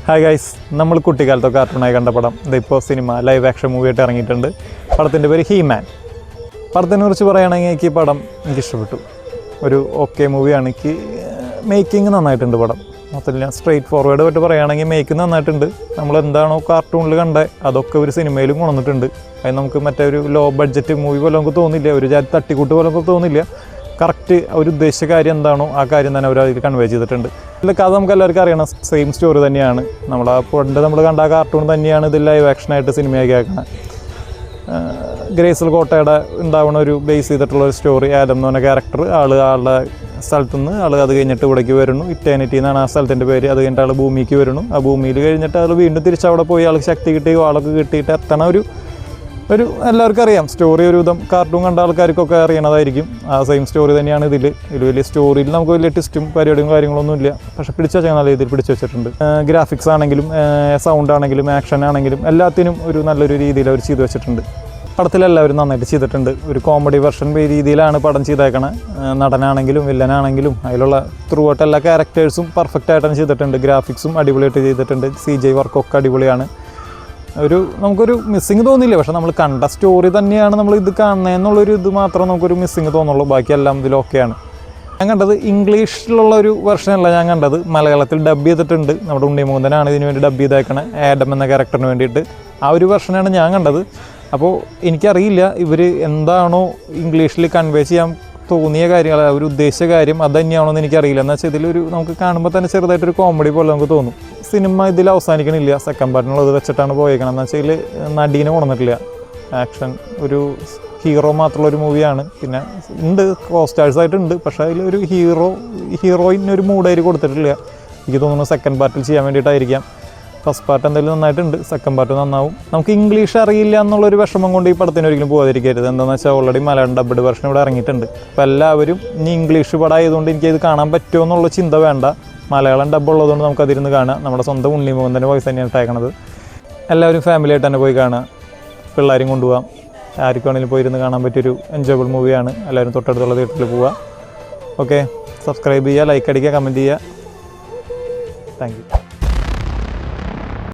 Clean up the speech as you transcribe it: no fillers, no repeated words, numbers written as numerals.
Hi guys, നമ്മൾ കുട്ടിക്കാലത്തെ കാർട്ടൂണായി കണ്ട പടം ഇതിപ്പോൾ സിനിമ ലൈവ് ആക്ഷൻ മൂവിയായിട്ട് ഇറങ്ങിയിട്ടുണ്ട്. പടത്തിൻ്റെ പേര് ഹീമാൻ. പടത്തിനെ കുറിച്ച് പറയുകയാണെങ്കിൽ എനിക്ക് ഈ പടം എനിക്കിഷ്ടപ്പെട്ടു. ഒരു ഓക്കെ മൂവിയാണ്. എനിക്ക് മേക്കിംഗ് നന്നായിട്ടുണ്ട്. പടം മൊത്തത്തിൽ ഞാൻ സ്ട്രെയിറ്റ് ഫോർവേഡ് ആയിട്ട് പറയുകയാണെങ്കിൽ മേക്കിംഗ് നന്നായിട്ടുണ്ട്. നമ്മൾ എന്താണോ കാർട്ടൂണിൽ കണ്ടത് അതൊക്കെ ഒരു സിനിമയിലും കൊണ്ടുവന്നിട്ടുണ്ട്. അത് നമുക്ക് മറ്റേ ഒരു ലോ ബഡ്ജറ്റ് മൂവി പോലെ നമുക്ക് തോന്നില്ല, ഒരു തട്ടിക്കൂട്ട് പോലെ നമുക്ക് തോന്നില്ല. കറക്റ്റ് അവർ ഉദ്ദേശിച്ച കാര്യം എന്താണോ ആ കാര്യം തന്നെ അവർ അതിൽ കൺവേ ചെയ്തിട്ടുണ്ട്. ഇതിൽ കഥ നമുക്ക് എല്ലാവർക്കും അറിയണം, സെയിം സ്റ്റോറി തന്നെയാണ്. നമ്മൾ ആ പണ്ട് നമ്മൾ കണ്ട ആ കാർട്ടൂൺ തന്നെയാണ് ഇതിൽ ലൈവ് ആക്ഷനായിട്ട് സിനിമയാക്കി ആക്കുന്നത്. ഗ്രേസൽ കോട്ടയുടെ ഉണ്ടാവുന്ന ഒരു ബേസ് ചെയ്തിട്ടുള്ള ഒരു സ്റ്റോറി. ആദം എന്ന് പറഞ്ഞ ക്യാരക്ടർ ആളുടെ സ്ഥലത്തുനിന്ന് അത് കഴിഞ്ഞിട്ട് ഇവിടേക്ക് വരുന്നു. ഇറ്റേണിറ്റി എന്നാണ് ആ സ്ഥലത്തിൻ്റെ പേര്. അത് കഴിഞ്ഞിട്ട് ഭൂമിക്ക് വരുന്നു. ആ ഭൂമിയിൽ കഴിഞ്ഞിട്ട് വീണ്ടും തിരിച്ചവിടെ പോയി ആൾക്ക് ശക്തി കിട്ടി ആളൊക്കെ കിട്ടിയിട്ട് എത്തണ ഒരു എല്ലാവർക്കും അറിയാം സ്റ്റോറി. ഒരു വിധം കാർട്ടൂൺ കണ്ട ആൾക്കാർക്കൊക്കെ അറിയണതായിരിക്കും. ആ സെയിം സ്റ്റോറി തന്നെയാണ് ഇതിൽ വലിയ സ്റ്റോറിയിൽ നമുക്ക് വലിയ ട്വിസ്റ്റും പരിപാടിയും കാര്യങ്ങളൊന്നുമില്ല. പക്ഷേ പിടിച്ചു വെച്ചാൽ നല്ല രീതിയിൽ പിടിച്ചു വെച്ചിട്ടുണ്ട്. ഗ്രാഫിക്സ് ആണെങ്കിലും സൗണ്ട് ആണെങ്കിലും ആക്ഷൻ ആണെങ്കിലും എല്ലാത്തിനും ഒരു നല്ലൊരു രീതിയിൽ അവർ ചെയ്തു വെച്ചിട്ടുണ്ട്. പടത്തിലെല്ലാവരും നന്നായിട്ട് ചെയ്തിട്ടുണ്ട്. ഒരു കോമഡി വെർഷൻ രീതിയിലാണ് പടം ചെയ്തേക്കണത്. നടനാണെങ്കിലും വില്ലനാണെങ്കിലും അതിലുള്ള ത്രൂ ഔട്ട് എല്ലാ ക്യാരക്ടേഴ്സും പെർഫെക്റ്റ് ആയിട്ടാണ് ചെയ്തിട്ടുണ്ട്. ഗ്രാഫിക്സും അടിപൊളിയായിട്ട് ചെയ്തിട്ടുണ്ട്. CGI വർക്കൊക്കെ അടിപൊളിയാണ്. നമുക്കൊരു മിസ്സിങ് തോന്നില്ല. പക്ഷേ നമ്മൾ കണ്ട സ്റ്റോറി തന്നെയാണ് നമ്മൾ ഇത് കാണുന്നതെന്നുള്ളൊരു ഇത് മാത്രം നമുക്കൊരു മിസ്സിങ് തോന്നുള്ളൂ. ബാക്കിയെല്ലാം ഇതിലൊക്കെയാണ്. ഞാൻ കണ്ടത് ഇംഗ്ലീഷിലുള്ള ഒരു വെർഷനല്ല ഞാൻ കണ്ടത്, മലയാളത്തിൽ ഡബ് ചെയ്തിട്ടുണ്ട്. നമ്മുടെ ഉണ്ണിമുകുന്ദനാണ് ഇതിനു വേണ്ടി ഡബ് ചെയ്തേക്കണേ, ആഡം എന്ന ക്യാരക്ടറിന് വേണ്ടിയിട്ട്. ആ ഒരു വെർഷനാണ് ഞാൻ കണ്ടത്. അപ്പോൾ എനിക്കറിയില്ല ഇവർ എന്താണോ ഇംഗ്ലീഷിൽ കൺവേ ചെയ്യാൻ തോന്നിയ കാര്യങ്ങൾ, അവർ ഉദ്ദേശിച്ച കാര്യം അത് തന്നെയാണോ എന്ന് എനിക്കറിയില്ല. എന്ന് വെച്ചാൽ ഇതിലൊരു നമുക്ക് കാണുമ്പോൾ തന്നെ ചെറുതായിട്ടൊരു കോമഡി പോലെ നമുക്ക് തോന്നും. സിനിമ ഇതിൽ അവസാനിക്കണില്ല, സെക്കൻഡ് പാർട്ടിനുള്ളത് വെച്ചിട്ടാണ് പോയേക്കണം. എന്ന് വെച്ചാൽ നടീനെ കൊണ്ടുവന്നിട്ടില്ല. ആക്ഷൻ ഒരു ഹീറോ മാത്രമുള്ള ഒരു മൂവിയാണ്. പിന്നെ ഉണ്ട് കോസ്റ്റാഴ്സായിട്ടുണ്ട്, പക്ഷേ അതിലൊരു ഹീറോയിനൊരു മൂഡായിട്ട് കൊടുത്തിട്ടില്ല. എനിക്ക് തോന്നുന്നു സെക്കൻഡ് പാർട്ടിൽ ചെയ്യാൻ വേണ്ടിയിട്ടായിരിക്കാം. ഫസ്റ്റ് പാർട്ട് എന്തായാലും നന്നായിട്ടുണ്ട്, സെക്കൻഡ് പാർട്ട് നന്നാവും. നമുക്ക് ഇംഗ്ലീഷ് അറിയില്ല എന്നുള്ളൊരു വിഷമം കൊണ്ട് ഈ പടത്തിന് ഒരിക്കലും പോകാതിരിക്കരുത്. എന്താണെന്ന് വെച്ചാൽ ഓൾറെഡി മലയാളം ഡബ്ഡ് വെർഷൻ ഇവിടെ ഇറങ്ങിയിട്ടുണ്ട്. അപ്പോൾ എല്ലാവരും ഇനി ഇംഗ്ലീഷ് പടം ആയതുകൊണ്ട് എനിക്കത് കാണാൻ പറ്റുമോ എന്നുള്ള ചിന്ത വേണ്ട. മലയാളം ഡബ്ബ് ഉള്ളതുകൊണ്ട് നമുക്കതിരുന്ന് കാണാം. നമ്മുടെ സ്വന്തം ഉണ്ണിമുകുന്ദൻ്റെ വോയിസ് തന്നെയാണ് ഇട്ടേക്കണത്. എല്ലാവരും ഫാമിലിയായിട്ട് തന്നെ പോയി കാണുക, പിള്ളേരും കൊണ്ടുപോകാം. ആർക്കാണെങ്കിലും പോയിരുന്ന് കാണാൻ പറ്റിയൊരു എൻജോയബിൾ മൂവിയാണ്. എല്ലാവരും തൊട്ടടുത്തുള്ള തിയേറ്ററിൽ പോവുക. ഓക്കെ, സബ്സ്ക്രൈബ് ചെയ്യുക, ലൈക്ക് അടിക്കുക, കമൻറ്റ് ചെയ്യുക. Thank you.